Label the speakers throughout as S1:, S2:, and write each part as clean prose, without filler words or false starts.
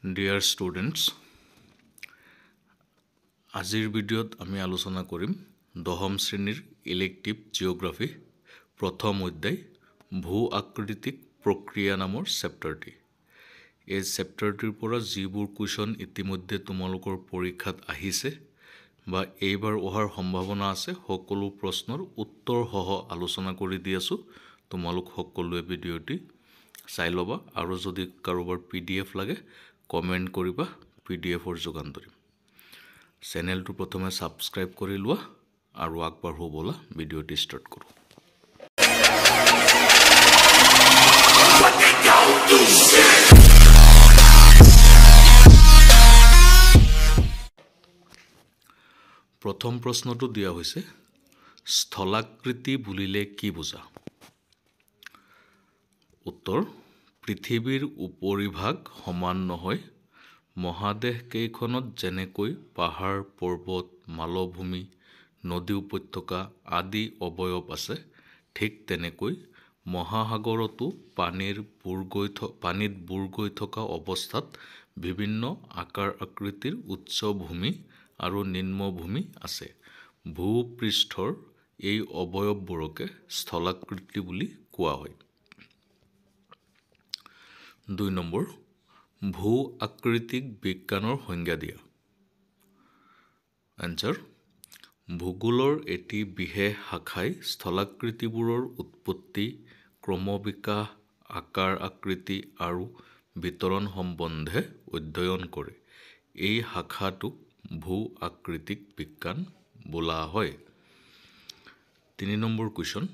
S1: Dear students, আজিৰ ভিডিঅ'ত আমি আলোচনা কৰিম দশম শ্ৰেণীৰ ইলেক্টিভ জিঅ'গ্ৰাফী প্ৰথম অধ্যায় ভূ আকৃতিক প্ৰক্ৰিয়া নামৰ চেপ্টাৰটি। এই চেপ্টাৰটিৰ পৰা যিবোৰ কুৱেশ্যন ইতিমধ্যে তোমালোকৰ পৰীক্ষাত আহিছে বা এইবাৰ অহাৰ সম্ভাৱনা আছে সকলো প্ৰশ্নৰ উত্তৰ সহ আলোচনা কৰি দি আছোঁ। তোমালোক সকলোৱে ভিডিঅ'টি চাই ল'বা আৰু যদি কাৰোবাৰ PDF লাগে কমেণ্ট কৰিবা, PDFৰ যোগান ধৰিম। চেনেলটো প্ৰথমে সাবস্ক্ৰাইব কৰি লোৱা আৰু আগবাঢ়ো বলা ভিডিঅ'টি ষ্টাৰ্ট কৰোঁ। প্ৰথম প্ৰশ্নটো দিয়া হৈছে স্থলাকৃতি বুলিলে কি বুজা? উত্তৰ, পৃথিৱীৰ উপৰিভাগ সমান নহয়। মহাদেশ কেইখনত যেনেকৈ পাহাৰ, পৰ্বত, মালভূমি, নদী উপত্যকা আদি অৱয়ব আছে, ঠিক তেনেকৈ মহাসাগৰতো পানীত বুৰ গৈ থকা অৱস্থাত বিভিন্ন আকাৰ আকৃতিৰ উচ্চ ভূমি আৰু নিম্ন ভূমি আছে। ভূপৃষ্ঠৰ এই অৱয়ববোৰকে স্থলাকৃতি বুলি কোৱা হয়। 2 নম্বৰ, ভূ আকৃতিক বিজ্ঞানৰ সংজ্ঞা দিয়া। এনসাৰ, ভূগোলৰ এটি বিশেষ শাখাই স্থলাকৃতিবোৰৰ উৎপত্তি, ক্ৰমবিকাশ, আকাৰ আকৃতি আৰু বিতৰণ সম্বন্ধে অধ্যয়ন কৰে। এই শাখাটোক ভূ আকৃতিক বিজ্ঞান বোলা হয়। 3 নম্বৰ কুৱেশ্যন,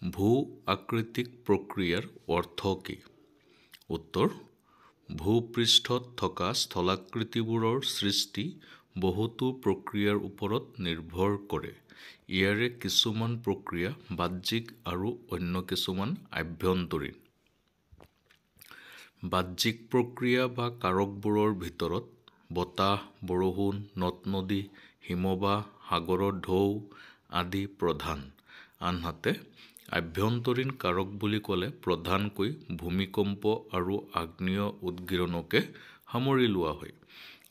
S1: ভূ আকৃতিক প্ৰক্ৰিয়াৰ অৰ্থ কি? উত্তৰ, ভূপৃষ্ঠত থকা স্থলাকৃতিবোৰৰ সৃষ্টি বহুতো প্ৰক্ৰিয়াৰ ওপৰত নিৰ্ভৰ কৰে। ইয়াৰে কিছুমান প্ৰক্ৰিয়া বাহ্যিক আৰু অন্য কিছুমান আভ্যন্তৰীণ। বাহ্যিক প্ৰক্ৰিয়া বা কাৰকবোৰৰ ভিতৰত বতাহ, বৰষুণ, নদ-নদী, হিমবাহ, সাগৰৰ ঢৌ আদি প্ৰধান। আনহাতে আভ্যন্তৰীণ কাৰক বুলি ক'লে প্ৰধানকৈ ভূমিকম্প আৰু আগ্নেয় উদগীৰণকে সামৰি লোৱা হয়।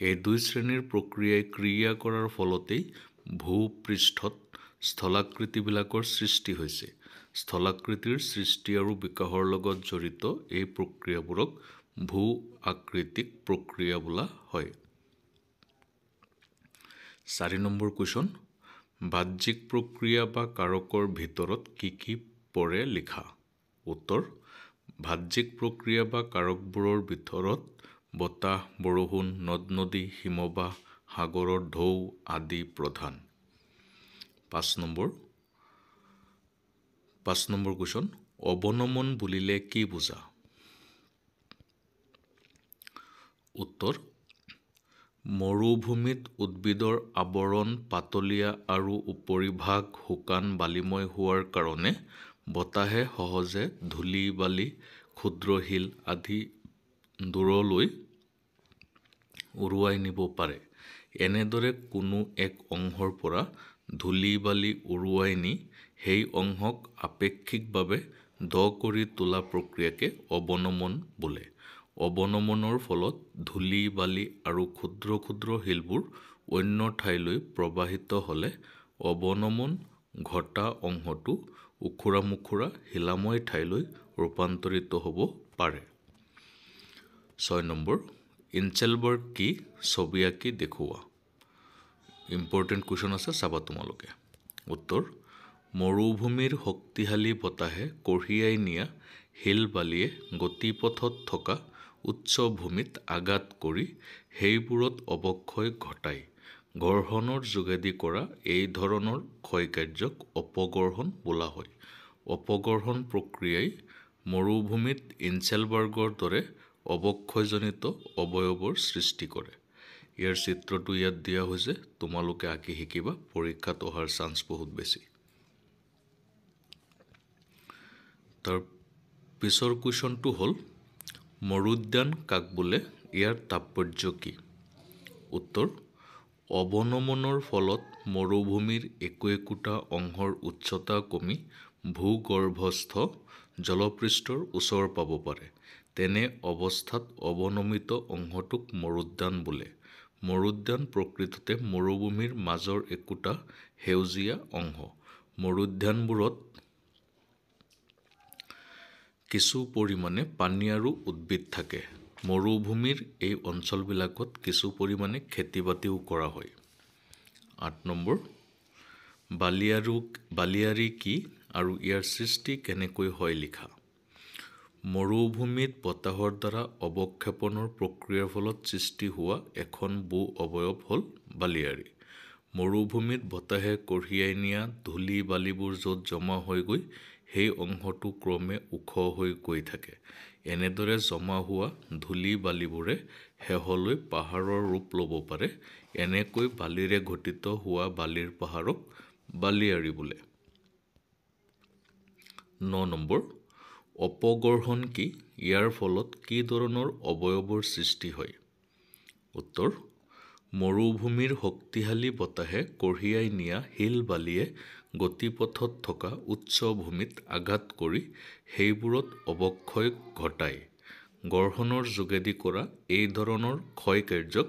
S1: এই 2 শ্ৰেণীৰ প্ৰক্ৰিয়াই ক্ৰিয়া কৰাৰ ফলতেই ভূপৃষ্ঠত স্থলাকৃতিবিলাকৰ সৃষ্টি হৈছে। স্থলাকৃতিৰ সৃষ্টি আৰু বিকাশৰ লগত জড়িত এই প্ৰক্ৰিয়াবোৰক ভূ আকৃতিক প্ৰক্ৰিয়া বোলা হয়। 4 নম্বৰ কুৱেশ্যন, বাহ্যিক প্ৰক্ৰিয়া বা কাৰকৰ ভিতৰত কি কি পৰে লিখা। উত্তৰ, বাহ্যিক প্ৰক্ৰিয়া বা কাৰকবোৰৰ ভিতৰত বতাহ, বৰষুণ, নদ-নদী, হিমবাহ, সাগৰৰ ঢৌ আদি প্ৰধান। 5 নম্বৰ কুৱেশ্যন, অৱনমন বুলিলে কি বুজা? উত্তৰ, মৰুভূমিত উদ্ভিদৰ আৱৰণ পাতলীয়া আৰু উপৰিভাগ শুকান বালিময় হোৱাৰ কাৰণে বতাহে সহজে ধূলি, বালি, ক্ষুদ্ৰ শিল আদি দূৰলৈ উৰুৱাই নিব পাৰে। এনেদৰে কোনো এক অংশৰ পৰা ধূলি, বালি উৰুৱাই নি সেই অংশক আপেক্ষিকভাৱে দ কৰি তোলা প্ৰক্ৰিয়াকে অৱনমন বোলে। অৱনমনৰ ফলত ধূলি, বালি আৰু ক্ষুদ্ৰ ক্ষুদ্ৰ শিলবোৰ অন্য ঠাইলৈ প্ৰবাহিত হ'লে অৱনমন ঘটা অংশটো ওখুৰা মোখুৰা শিলাময় ঠাইলৈ ৰূপান্তৰিত হ'ব পাৰে। 6 নম্বৰ, ইনচেলবাৰ্গ কি? ছবি আঁকি দেখুওৱা। ইম্পৰ্টেণ্ট কুৱেশ্যন আছে, চাবা তোমালোকে। উত্তৰ, মৰুভূমিৰ শক্তিশালী বতাহে কঢ়িয়াই নিয়া শিল বালিয়ে গতিপথত থকা উচ্চ ভূমিত আঘাত কৰি সেইবোৰত অৱক্ষয় ঘটায়। ঘৰ্ষণৰ যোগেদি কৰা এই ধৰণৰ ক্ষয়কাৰ্যক অপঘৰ্ষণ বোলা হয়। অপঘৰ্ষণ প্ৰক্ৰিয়াই মৰুভূমিত ইনচেলবাৰ্গৰ দৰে অৱক্ষয়জনিত অৱয়বৰ সৃষ্টি কৰে। ইয়াৰ চিত্ৰটো ইয়াত দিয়া হৈছে, তোমালোকে আঁকি শিকিবা, পৰীক্ষাত অহাৰ চান্স বহুত বেছি। তাৰ পিছৰ কুৱেশ্যনটো হ'ল মৰুদ্যান কাক বোলে? ইয়াৰ তাৎপৰ্য কি? উত্তৰ, অৱনমনৰ ফলত মৰুভূমিৰ একোটা অংশৰ উচ্চতা কমি ভূগৰ্ভস্থ জলপৃষ্ঠৰ ওচৰ পাব পাৰে। তেনে অৱস্থাত অৱনমিত অংশটোক মৰুদ্যান বোলে। মৰুদ্যান প্ৰকৃততে মৰুভূমিৰ মাজৰ একোটা সেউজীয়া অংশ। মৰুদ্যানবোৰত কিছু পৰিমাণে পানী আৰু উদ্ভিদ থাকে। মৰুভূমিৰ এই অঞ্চলবিলাকত কিছু পৰিমাণে খেতি বাতিও কৰা হয়। 8 নম্বৰ, বালিয়াৰী কি আৰু ইয়াৰ সৃষ্টি কেনেকৈ হয় লিখা। মৰুভূমিত বতাহৰ দ্বাৰা অৱক্ষেপনৰ প্ৰক্ৰিয়াৰ ফলত সৃষ্টি হোৱা এখন ভূ অৱয়ব হ'ল বালিয়াৰী। মৰুভূমিত বতাহে কঢ়িয়াই নিয়া ধূলি বালিবোৰ য'ত জমা হৈ গৈ সেই অংশটো ক্ৰমে ওখ হৈ গৈ থাকে। এনেদৰে জমা হোৱা ধূলি বালিবোৰে শেহলৈ পাহাৰৰ ৰূপ ল'ব পাৰে। এনেকৈ বালিৰে গঠিত হোৱা বালিৰ পাহাৰক বালিয়াৰী বোলে। 9 নম্বৰ, অপগৰ্ষণ কি? ইয়াৰ ফলত কি ধৰণৰ অৱয়ৱৰ সৃষ্টি হয়? উত্তৰ, মৰুভূমিৰ শক্তিশালী বতাহে কঢ়িয়াই নিয়া শিল বালিয়ে গতিপথত থকা উচ্চ ভূমিত আঘাত কৰি সেইবোৰত অৱক্ষয় ঘটায়। ঘৰ্ষণৰ যোগেদি কৰা এই ধৰণৰ ক্ষয় কাৰ্যক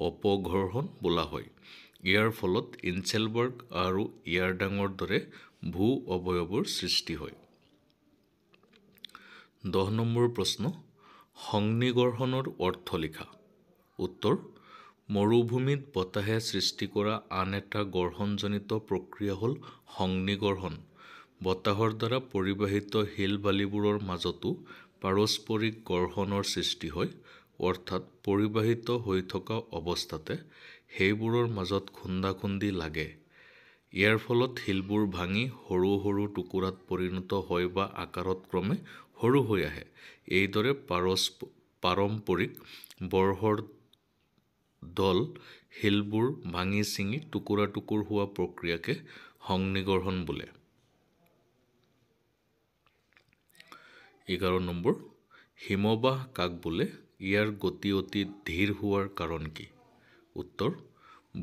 S1: অপঘৰ্ষণ বোলা হয়। ইয়াৰ ফলত ইনচেলবাৰ্গ আৰু ইয়াৰডাঙৰ দৰে ভূ অৱয়ৱৰ সৃষ্টি হয়। 10 নম্বৰ প্ৰশ্ন, সংনিগৰ্ষণৰ অৰ্থ লিখা। উত্তৰ, মৰুভূমিত বতাহে সৃষ্টি কৰা আন এটা ঘৰ্ষণজনিত প্ৰক্ৰিয়া হ'ল সংনিগৰ্ষণ। বতাহৰ দ্বাৰা পৰিবাহিত শিল বালিবোৰৰ মাজতো পাৰস্পৰিক ঘৰ্ষণৰ সৃষ্টি হয়, অৰ্থাৎ পৰিবাহিত হৈ থকা অৱস্থাতে সেইবোৰৰ মাজত খুন্দাখুন্দি লাগে। ইয়াৰ ফলত শিলবোৰ ভাঙি সৰু সৰু টুকুৰাত পৰিণত হয় বা আকাৰত ক্ৰমে সৰু হৈ আহে। এইদৰে পাৰম্পৰিক বৰফৰ দল শিলবোৰ ভাঙি ছিঙি টুকুৰা টুকুৰ হোৱা প্ৰক্ৰিয়াকে সংনিগৰ্ষণ বোলে। 11 নম্বৰ, হিমবাহ কাক বোলে? ইয়াৰ গতি অতি ধীৰ হোৱাৰ কাৰণ কি? উত্তৰ,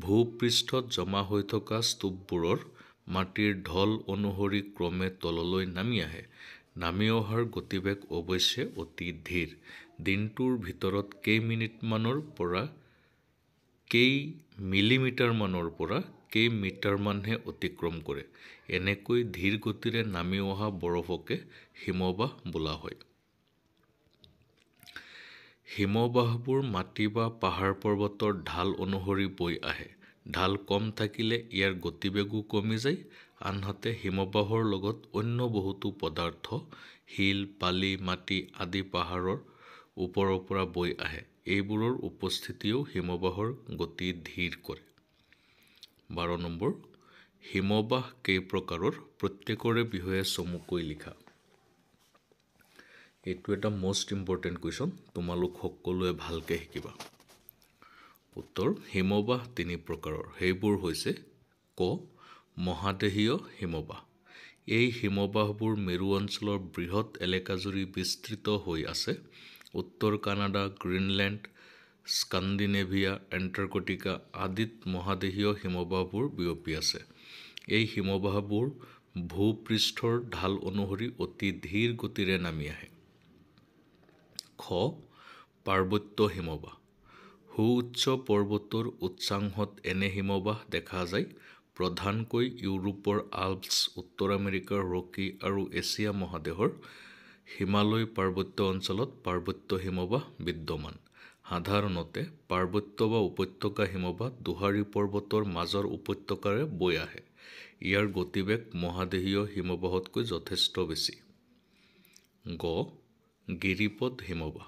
S1: ভূপৃষ্ঠত জমা হৈ থকা স্তূপবোৰৰ মাটিৰ ঢল অনুসৰি ক্ৰমে তললৈ নামি আহে। নামি অহাৰ গতিবেগ অৱশ্যে অতি ধীৰ। দিনটোৰ ভিতৰত কেইমিলিমিটাৰমানৰ পৰা কেইমিটাৰমানহে অতিক্ৰম কৰে। এনেকৈ ধীৰ গতিৰে নামি অহা বৰফকে হিমবাহ বোলা হয়। হিমবাহবোৰ মাটি বা পাহাৰ পৰ্বতৰ ঢাল অনুসৰি বৈ আহে। ঢাল কম থাকিলে ইয়াৰ গতিবেগো কমি যায়। আনহাতে হিমবাহৰ লগত অন্য বহুতো পদাৰ্থ, শিল, বালি, মাটি আদি পাহাৰৰ ওপৰৰ পৰা বৈ আহে। এইবোৰৰ উপস্থিতিয়েও হিমবাহৰ গতি ধীৰ কৰে। 12 নম্বৰ, হিমবাহ কেইপ্ৰকাৰৰ? প্ৰত্যেকৰে বিষয়ে চমুকৈ লিখা। এইটো এটা মষ্ট ইম্পৰ্টেণ্ট কুৱেশ্যন, তোমালোক সকলোৱে ভালকৈ শিকিবা। উত্তৰ, হিমবাহ 3 প্ৰকাৰৰ। সেইবোৰ হৈছে ক, মহাদেশীয় হিমবাহ। এই হিমবাহবোৰ মেৰু অঞ্চলৰ বৃহৎ এলেকাজুৰি বিস্তৃত হৈ আছে। উত্তৰ কানাডা, গ্ৰীণলেণ্ড, স্কান্দিনেভিয়া, এণ্টাৰ্কটিকা আদিত মহাদেশীয় হিমবাহবোৰ বিয়পি আছে। এই হিমবাহবোৰ ভূপৃষ্ঠৰ ঢাল অনুসৰি অতি ধীৰ গতিৰে নামি আহে। খ, পাৰ্বত্য হিমবাহ। সুউচ্চ পৰ্বতৰ উচ্চাংশত এনে হিমবাহ দেখা যায়। প্ৰধানকৈ ইউৰোপৰ আল্পছ, উত্তৰ আমেৰিকাৰ ৰকি আৰু এছিয়া মহাদেশৰ হিমালয় পাৰ্বত্য অঞ্চলত পাৰ্বত্য হিমবাহ বিদ্যমান। সাধাৰণতে পাৰ্বত্য বা উপত্যকা হিমবাহ দুহাৰী পৰ্বতৰ মাজৰ উপত্যকাৰে বৈ আহে। ইয়াৰ গতিবেগ মহাদেশীয় হিমবাহতকৈ যথেষ্ট বেছি। গ, গিৰিপথ হিমবাহ।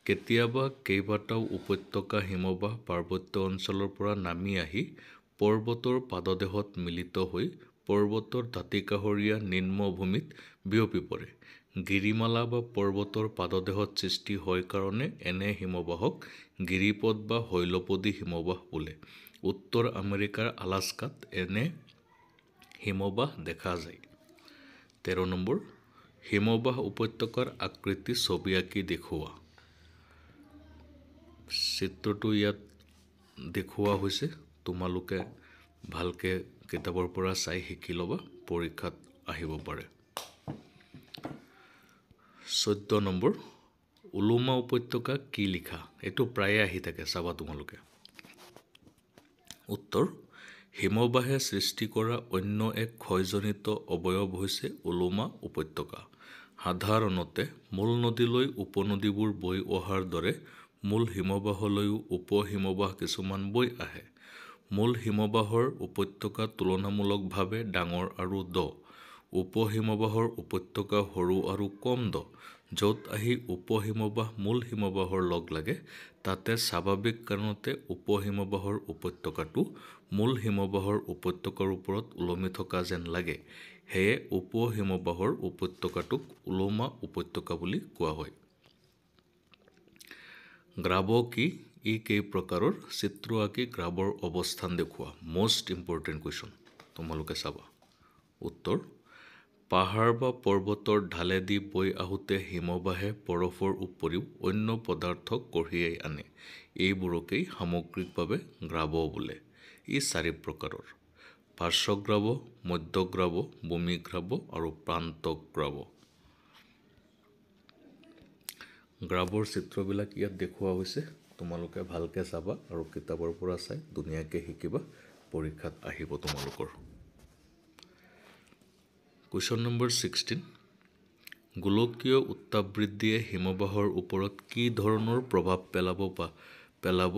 S1: কেতিয়াবা কেইবাটাও উপত্যকা হিমবাহ পাৰ্বত্য অঞ্চলৰ পৰা নামি আহি পৰ্বতৰ পাদদেশত মিলিত হৈ পৰ্বতৰ দাঁতিকাষৰীয়া নিম্নভূমিত বিয়পি পৰে। গিৰিমালা বা পৰ্বতৰ পাদদেশত সৃষ্টি হয় কাৰণে এনে হিমবাহক গিৰিপথ বা শৈলপদী হিমবাহ বোলে। উত্তৰ আমেৰিকাৰ আলাস্কাত এনে হিমবাহ দেখা যায়। 13 নম্বৰ, হিমবাহ উপত্যকাৰ আকৃতি ছবি আঁকি দেখুওৱা। চিত্ৰটো ইয়াত দেখুওৱা হৈছে। তোমালোকে ভালকৈ কিতাপৰ পৰা চাই শিকি ল'বা, পৰীক্ষাত আহিব পাৰে। 14 নম্বৰ, উলুমা উপত্যকা কি লিখা এইটো প্ৰায়ে আহি থাকে চাবা তোমালোকে উত্তৰ হিমবাহে সৃষ্টি কৰা অন্য এক ক্ষয়জনিত অৱয়ব হৈছে উলুমা উপত্যকা সাধাৰণতে মূল নদীলৈ উপনদীবোৰ বৈ অহাৰ দৰে মূল হিমবাহলৈও উপহিমবাহ কিছুমান বৈ আহে মূল হিমবাহৰ উপত্যকা তুলনামূলকভাৱে ডাঙৰ আৰু দ উপহিমবাহৰ উপত্যকা সৰু আৰু কম দ য'ত আহি উপহিমবাহ মূল হিমবাহৰ লগ লাগে তাতে স্বাভাৱিক কাৰণতে উপহিমবাহৰ উপত্যকাটো মূল হিমবাহৰ উপত্যকাৰ ওপৰত ওলমি থকা যেন লাগে সেয়ে উপহিমবাহৰ উপত্যকাটোক উলুমা উপত্যকা বুলি কোৱা হয় গ্ৰাব কি ই কেই প্ৰকাৰৰ চিত্ৰ আঁকি গ্ৰাবৰ অৱস্থান দেখুওৱা মোষ্ট ইম্পৰ্টেণ্ট কুৱেশ্যন তোমালোকে চাবা উত্তৰ পাহাৰ বা পৰ্বতৰ ঢালেদি বৈ আহোঁতে হিমবাহে বৰফৰ উপৰিও অন্য পদাৰ্থ কঢ়িয়াই আনে এইবোৰকেই সামগ্ৰিকভাৱে গ্ৰাব বোলে ই 4 প্ৰকাৰৰ পাৰ্শ্বগ্ৰাব মধ্যগ্ৰাব ভূমিগ্ৰাব আৰু প্ৰান্তগ্ৰাব গ্ৰাবৰ চিত্ৰবিলাক ইয়াত দেখুওৱা হৈছে তোমালোকে ভালকৈ চাবা আৰু কিতাপৰ পৰা চাই ধুনীয়াকৈ শিকিবা পৰীক্ষাত আহিব তোমালোকৰ কুৱেশ্যন নম্বৰ 16 গোলকীয় উত্তাপ বৃদ্ধিয়ে হিমবাহৰ ওপৰত কি ধৰণৰ প্ৰভাৱ পেলাব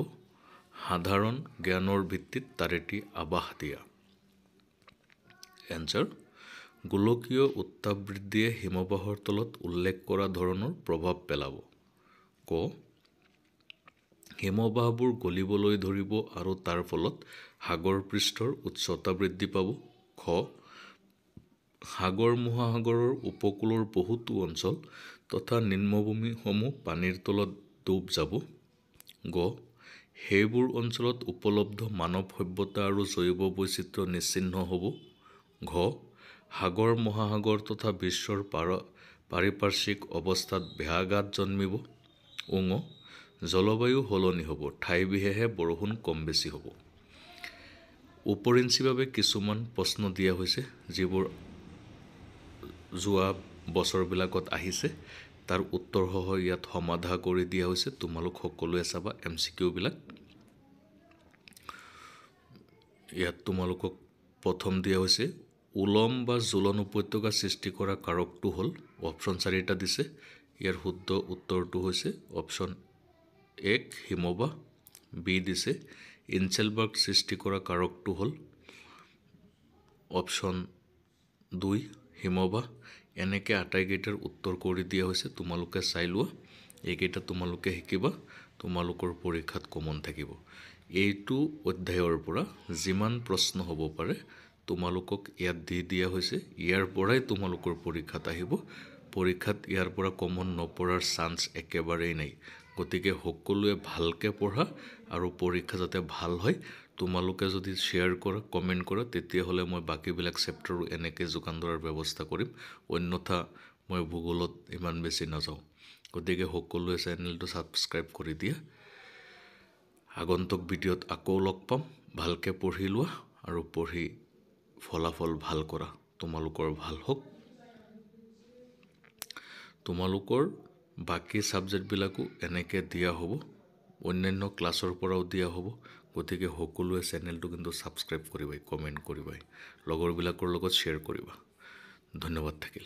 S1: সাধাৰণ জ্ঞানৰ ভিত্তিত তাৰ এটি আভাস দিয়া এনসাৰ গোলকীয় উত্তাপ বৃদ্ধিয়ে হিমবাহৰ তলত উল্লেখ কৰা ধৰণৰ প্ৰভাৱ পেলাব ক হিমবাহবোৰ গলিবলৈ ধৰিব আৰু তাৰ ফলত সাগৰ পৃষ্ঠৰ উচ্চতা বৃদ্ধি পাব খ সাগৰ মহাসাগৰৰ উপকূলৰ বহুতো অঞ্চল তথা নিম্নভূমিসমূহ পানীৰ তলত ডুব যাব গ সেইবোৰ অঞ্চলত উপলব্ধ মানৱ সভ্যতা আৰু জৈৱ বৈচিত্ৰ্য নিশ্চিহ্ন হ'ব ঘ সাগৰ মহাসাগৰ তথা বিশ্বৰ পাৰিপাৰ্শ্বিক অৱস্থাত ব্যাঘাত জন্মিব উঙ জলবায়ু সলনি হ'ব ঠাই বিশেষে বৰষুণ কম বেছি হ'ব উপৰিঞ্চিভাৱে কিছুমান প্ৰশ্ন দিয়া হৈছে যিবোৰ যোৱা বছৰবিলাকত আহিছে তাৰ উত্তৰ সহ ইয়াত সমাধা কৰি দিয়া হৈছে তোমালোক সকলোৱে চাবা MCQ বিলাক ইয়াত তোমালোকক প্ৰথম দিয়া হৈছে উলম বা জুলন উপত্যকা সৃষ্টি কৰা কাৰকটো হ'ল অপচন 4টা দিছে ইয়াৰ শুদ্ধ উত্তৰটো হৈছে অপচন 1 হিমবাহ বি দিছে ইনচেলবাৰ্গ সৃষ্টি কৰা কাৰকটো হ'ল অপচন 2 হিমবাহ এনেকৈ আটাইকেইটাৰ উত্তৰ কৰি দিয়া হৈছে তোমালোকে চাই লোৱা এইকেইটা তোমালোকে শিকিবা তোমালোকৰ পৰীক্ষাত কমন থাকিব এইটো অধ্যায়ৰ পৰা যিমান প্ৰশ্ন হ'ব পাৰে তোমালোকক ইয়াত দি দিয়া হৈছে ইয়াৰ পৰাই তোমালোকৰ পৰীক্ষাত আহিব পৰীক্ষাত ইয়াৰ পৰা কমন নপৰাৰ চান্স একেবাৰেই নাই গতিকে সকলোৱে ভালকৈ পঢ়া আৰু পৰীক্ষা যাতে ভাল হয় তোমালোকে যদি শ্বেয়াৰ কৰা কমেণ্ট কৰা তেতিয়াহ'লে মই বাকিবিলাক চেপ্টাৰো এনেকৈ যোগান ধৰাৰ ব্যৱস্থা কৰিম অন্যথা মই ভূগোলত ইমান বেছি নাযাওঁ গতিকে সকলোৱে চেনেলটো ছাবস্ক্ৰাইব কৰি দিয়া আগন্তুক ভিডিঅ'ত আকৌ লগ পাম ভালকৈ পঢ়ি লোৱা আৰু পঢ়ি ফলাফল ভাল কৰা তোমালোকৰ ভাল হওক তোমালোকৰ বাকি সাবজেক্টবিলাকো এনেকৈ দিয়া হ'ব অন্যান্য ক্লাছৰ পৰাও দিয়া হ'ব গতিকে সকলোৱে চেনেলটো কিন্তু ছাবস্ক্ৰাইব কৰিবা কমেণ্ট কৰিবা লগৰবিলাকৰ লগত শ্বেয়াৰ কৰিবা ধন্যবাদ থাকিল